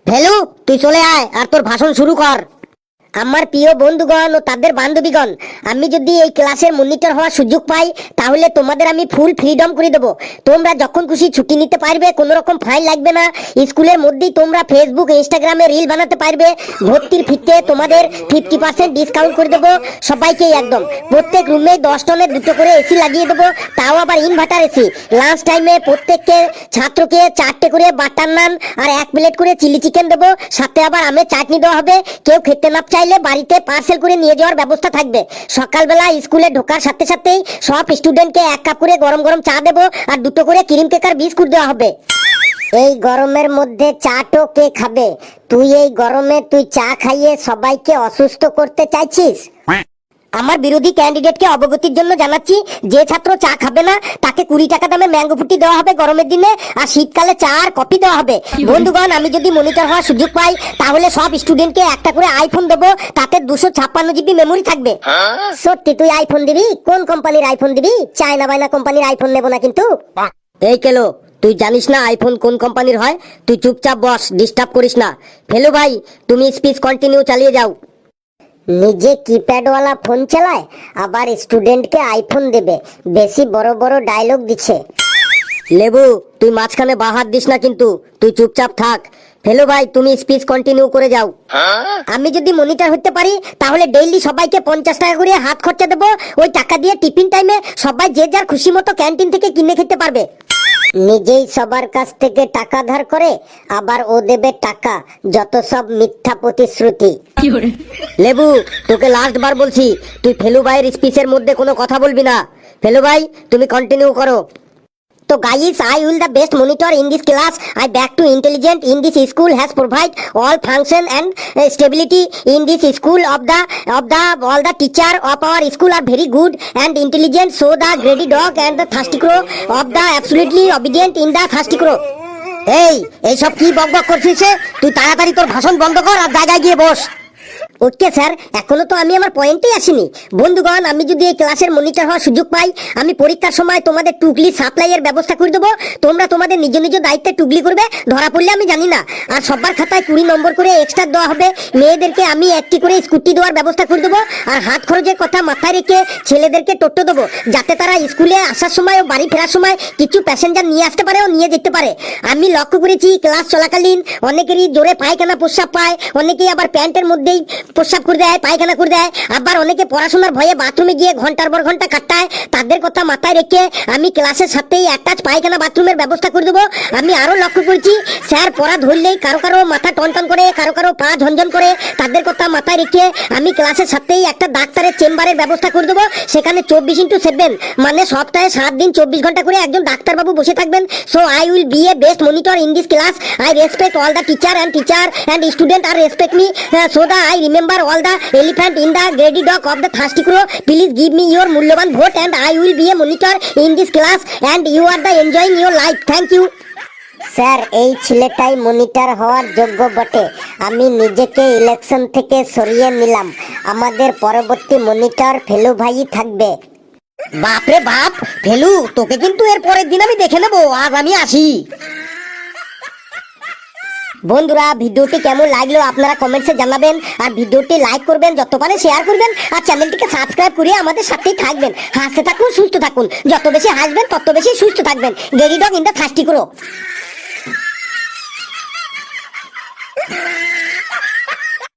ফেলু, তুই চলে আয় আর তোর ভাষণ শুরু কর। আমার প্রিয় বন্ধুগণ ও তাদের বান্ধবীগণ, আমি যদি এই ক্লাসের মনিটর হওয়ার সুযোগ পাই তাহলে তোমাদের আমি ফুল ফ্রিডম করে দেবো। তোমরা যখন খুশি ছুটি নিতে পারবে, কোনো রকম ফাইন লাগবে না। স্কুলের মধ্যেই তোমরা ফেসবুক ইনস্টাগ্রামে রিল বানাতে পারবে। ভর্তির ফিতে তোমাদের 50% ডিসকাউন্ট করে দেবো সবাইকে একদম। প্রত্যেক রুমে 10 টনের 2টো করে এসি লাগিয়ে দেবো, তাও আবার ইনভার্টার এসি। লাঞ্চ টাইমে প্রত্যেককে ছাত্রকে 4টে করে বাটার নান আর 1 প্লেট করে চিলি চিকেন দেবো, সাথে আবার আমের চাটনি দেওয়া হবে। কেউ খেতে না চাইলে বাড়িতে পার্সেল করে নিয়ে যাওয়ার ব্যবস্থা থাকবে। সকালবেলা স্কুলে ঢোকার সাথে সাথেই সব স্টুডেন্টকে 1 কাপ করে গরম গরম চা দেবো আর 2টো করে ক্রিম কেক আর বিস্কুট দেওয়া হবে। এই গরমের মধ্যে চাটো কে খাবে? তুই এই গরমে তুই চা খাইয়ে সবাইকে অসুস্থ করতে চাইছিস? আমার বিরোধী ক্যান্ডিডেটকে অবগতির জন্য জানাচ্ছি, যে ছাত্র চা খাবে না তাকে 20 টাকা দামে ম্যাঙ্গো ফুটি দেওয়া হবে গরমের দিনে, আর শীতকালে চা আর কফি দেওয়া হবে। বন্ধুগণ, আমি যদি মনিটর হওয়ার সুযোগ পাই তাহলে সব স্টুডেন্টকে একটা করে আইফোন দেবো, তাতে 256 জিবি মেমোরি থাকবে। সত্যি তুই আইফোন দিবি? কোন কোম্পানির আইফোন দিবি? চায়না বাইনা কোম্পানির আইফোন নেবো না কিন্তু। এই কেলো, তুই জানিস না আইফোন কোন কোম্পানির হয়? তুই চুপচাপ বস, ডিস্টার্ব করিস না। ফেলু ভাই, তুমি স্পিচ কন্টিনিউ চালিয়ে যাও। নিজে কিপ্যাডওয়ালা ফোন চালায়, আবার স্টুডেন্টকে আইফোন দেবে, বেশি বড় বড় ডায়লগ দিচ্ছে। লেবু, তুই মাঝখানে বাহাত দিস না কিন্তু, তুই চুপচাপ থাক। ফেলু ভাই, তুমি স্পিচ কন্টিনিউ করে যাও। আমি যদি মনিটর হতে পারি তাহলে ডেইলি সবাইকে 50 টাকা করে হাত খরচা দেবো। ওই টাকা দিয়ে টিফিন টাইমে সবাই যে যার খুশি মতো ক্যান্টিন থেকে কিনে খেতে পারবে। নিজেই সবার কাছ থেকে টাকা ধার করে আবার ও দেবে টাকা, যত সব মিথ্যা প্রতিশ্রুতি। লেবু, তোকে লাস্ট বার বলছি, তুই ফেলু ভাইয়ের স্পিচের মধ্যে কোনো কথা বলবি না। ফেলু ভাই, তুমি কন্টিনিউ করো। So guys, I will the best monitor in this class. I back to intelligent in this school has provide all function and stability in this school of the all the teacher of our school are very good and intelligent. So the greedy dog and the thirsty crow of the absolutely obedient in the thirsty crow. এই সব কি বকবক করছিস? তুই তাড়াতাড়ি তোর ভাষণ বন্ধ কর আর জায়গায় গিয়ে বস। ওকে স্যার, এখনো তো আমি আমার পয়েন্টেই আসিনি। বন্ধুগণ, আমি যদি এই ক্লাসের মনিটর হওয়ার সুযোগ পাই, আমি পরীক্ষার সময় তোমাদের টুকলি সাপ্লাইয়ের ব্যবস্থা করে দেবো। তোমরা তোমাদের নিজ নিজ দায়িত্বে টুকলি করবে, ধরা পড়লে আমি জানি না। আর সবার খাতায় 20 নম্বর করে এক্সট্রা দেওয়া হবে। মেয়েদেরকে আমি 1টি করে স্কুটি দেওয়ার ব্যবস্থা করে দেবো। আর হাত খরচের কথা মাথায় রেখে ছেলেদেরকে টোটো দেবো, যাতে তারা স্কুলে আসার সময় ও বাড়ি ফেরার সময় কিছু প্যাসেঞ্জার নিয়ে আসতে পারে ও নিয়ে যেতে পারে। আমি লক্ষ্য করেছি ক্লাস চলাকালীন অনেকেরই জোরে পায়খানা প্রস্রাব পায়, অনেকেই আবার প্যান্টের মধ্যেই প্রস্রাব করে দেয়, পায়খানা করে দেয়, আবার অনেকে পড়াশোনার ভয়ে বাথরুমে গিয়ে ঘন্টার পর ঘন্টা কাটায়। তাদের কথা মাথায় রেখে আমি ক্লাসের সাথেই অ্যাটাচ পায়খানা বাথরুমের ব্যবস্থা করে দেবো। আমি আরো লক্ষ্য করেছি, স্যার পড়া ধরলেই কারো কারো মাথা টনটন করে, কারো কারো পা ঝনঝন করে। তাদের কথা মাথায় রেখে আমি ক্লাসের সাথেই একটা ডাক্তারের চেম্বারের ব্যবস্থা করে দেবো। সেখানে 24x7 মানে সপ্তাহে 7 দিন 24 ঘন্টা করে একজন ডাক্তারবাবু বসে থাকবেন। So I will B A best monitor in this class. I respect all the teacher and student are respect me, so that I remember all the elephant in the greedy dog of the thirsty crow. Please give me your মূল্যবান vote and I will be a monitor in this class and you are the enjoying your life. Thank you. Sir, এই ছেলেটাই monitor হওয়ার যোগ্য বটে। আমি নিজেকে election থেকে সরিয়ে নিলাম। আমাদের পরবর্তী মনিটর ফেলু ভাই থাকবে। বাপরে বাপ, ফেলু, তোকে কিন্তু এর পরের দিন আমি দেখে নেবো। আজ আমি আসি। বন্ধুরা, ভিডিওটি কেমন লাগলো আপনারা কমেন্টসে জানাবেন, আর ভিডিওটি লাইক করবেন, যত পারেন শেয়ার করবেন, আর চ্যানেলটিকে সাবস্ক্রাইব করে আমাদের সাথেই থাকবেন। হাসতে থাকুন, সুস্থ থাকুন। যত বেশি হাসবেন তত বেশি সুস্থ থাকবেন। Gerry dog in the thirsty crow.